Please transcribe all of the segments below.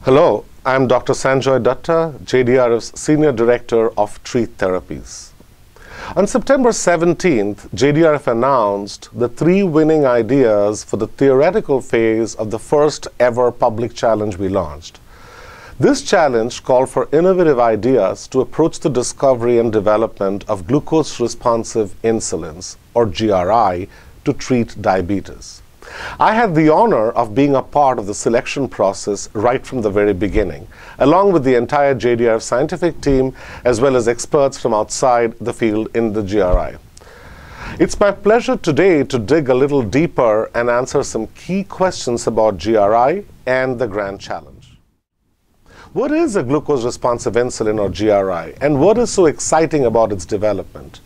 Hello, I'm Dr. Sanjoy Dutta, JDRF's Senior Director of Treat Therapies. On September 17th, JDRF announced the 3 winning ideas for the theoretical phase of the first ever public challenge we launched. This challenge called for innovative ideas to approach the discovery and development of glucose-responsive insulins, or GRI, to treat diabetes. I had the honor of being a part of the selection process right from the very beginning, along with the entire JDRF scientific team, as well as experts from outside the field in the GRI. It's my pleasure today to dig a little deeper and answer some key questions about GRI and the grand challenge. What is a glucose-responsive insulin, or GRI, and what is so exciting about its development?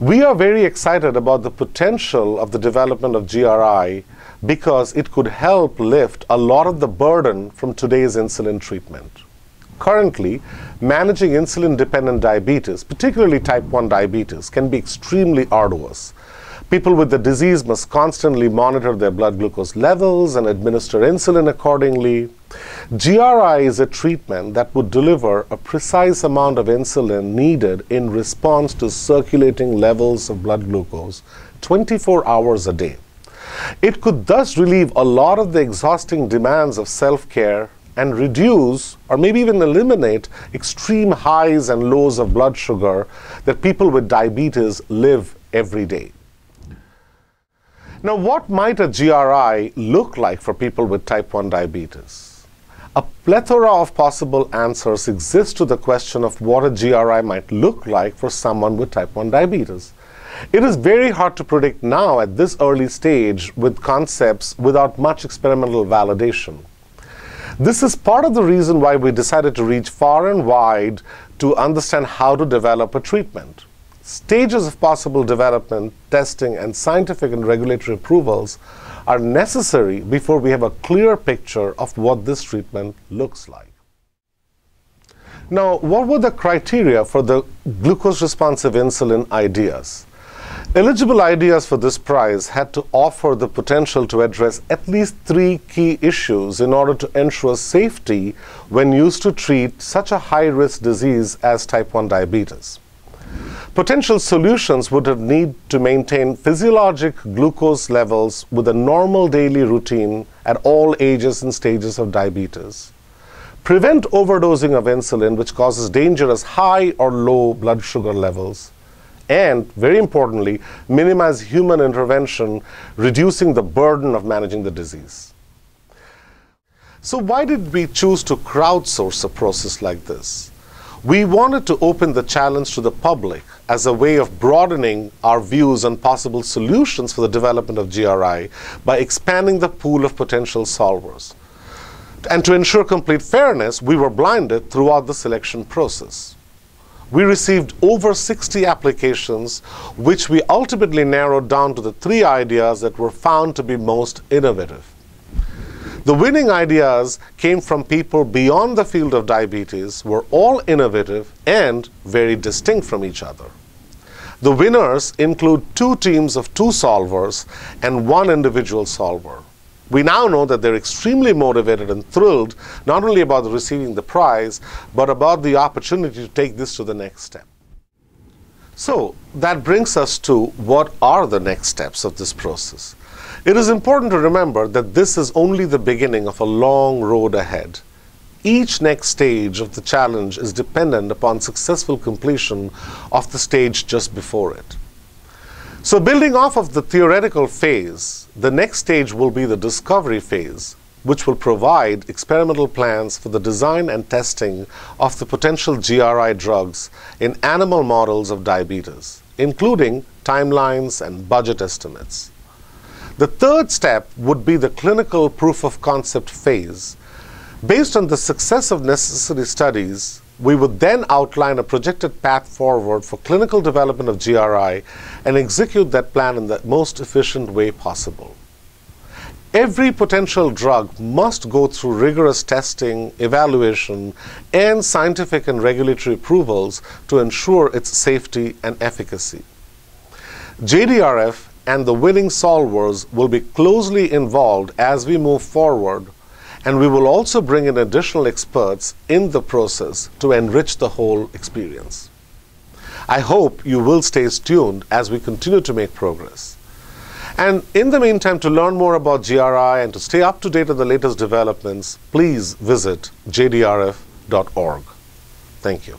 We are very excited about the potential of the development of GRI because it could help lift a lot of the burden from today's insulin treatment. Currently, managing insulin-dependent diabetes, particularly type 1 diabetes, can be extremely arduous. People with the disease must constantly monitor their blood glucose levels and administer insulin accordingly. GRI is a treatment that would deliver a precise amount of insulin needed in response to circulating levels of blood glucose 24 hours a day. It could thus relieve a lot of the exhausting demands of self-care and reduce, or maybe even eliminate, extreme highs and lows of blood sugar that people with diabetes live every day. Now, what might a GRI look like for people with type 1 diabetes? A plethora of possible answers exist to the question of what a GRI might look like for someone with type 1 diabetes. It is very hard to predict now at this early stage with concepts without much experimental validation. This is part of the reason why we decided to reach far and wide to understand how to develop a treatment. Stages of possible development, testing, and scientific and regulatory approvals are necessary before we have a clear picture of what this treatment looks like. Now, what were the criteria for the glucose-responsive insulin ideas? Eligible ideas for this prize had to offer the potential to address at least 3 key issues in order to ensure safety when used to treat such a high-risk disease as type 1 diabetes. Potential solutions would have need to maintain physiologic glucose levels with a normal daily routine at all ages and stages of diabetes. Prevent overdosing of insulin, which causes dangerous high or low blood sugar levels. And, very importantly, minimize human intervention, reducing the burden of managing the disease. So why did we choose to crowdsource a process like this? We wanted to open the challenge to the public as a way of broadening our views on possible solutions for the development of GRI by expanding the pool of potential solvers. And to ensure complete fairness, we were blinded throughout the selection process. We received over 60 applications, which we ultimately narrowed down to the 3 ideas that were found to be most innovative. The winning ideas came from people beyond the field of diabetes, were all innovative and very distinct from each other. The winners include 2 teams of 2 solvers and 1 individual solver. We now know that they're extremely motivated and thrilled not only about receiving the prize, but about the opportunity to take this to the next step. So that brings us to what are the next steps of this process. It is important to remember that this is only the beginning of a long road ahead. Each next stage of the challenge is dependent upon successful completion of the stage just before it. So building off of the theoretical phase, the next stage will be the discovery phase, which will provide experimental plans for the design and testing of the potential GRI drugs in animal models of diabetes, including timelines and budget estimates. The third step would be the clinical proof of concept phase. Based on the success of necessary studies, we would then outline a projected path forward for clinical development of GRI and execute that plan in the most efficient way possible. Every potential drug must go through rigorous testing, evaluation, and scientific and regulatory approvals to ensure its safety and efficacy. JDRF and the winning solvers will be closely involved as we move forward And we will also bring in additional experts in the process to enrich the whole experience. I hope you will stay tuned as we continue to make progress. And in the meantime, to learn more about GRI and to stay up to date on the latest developments, please visit jdrf.org. Thank you.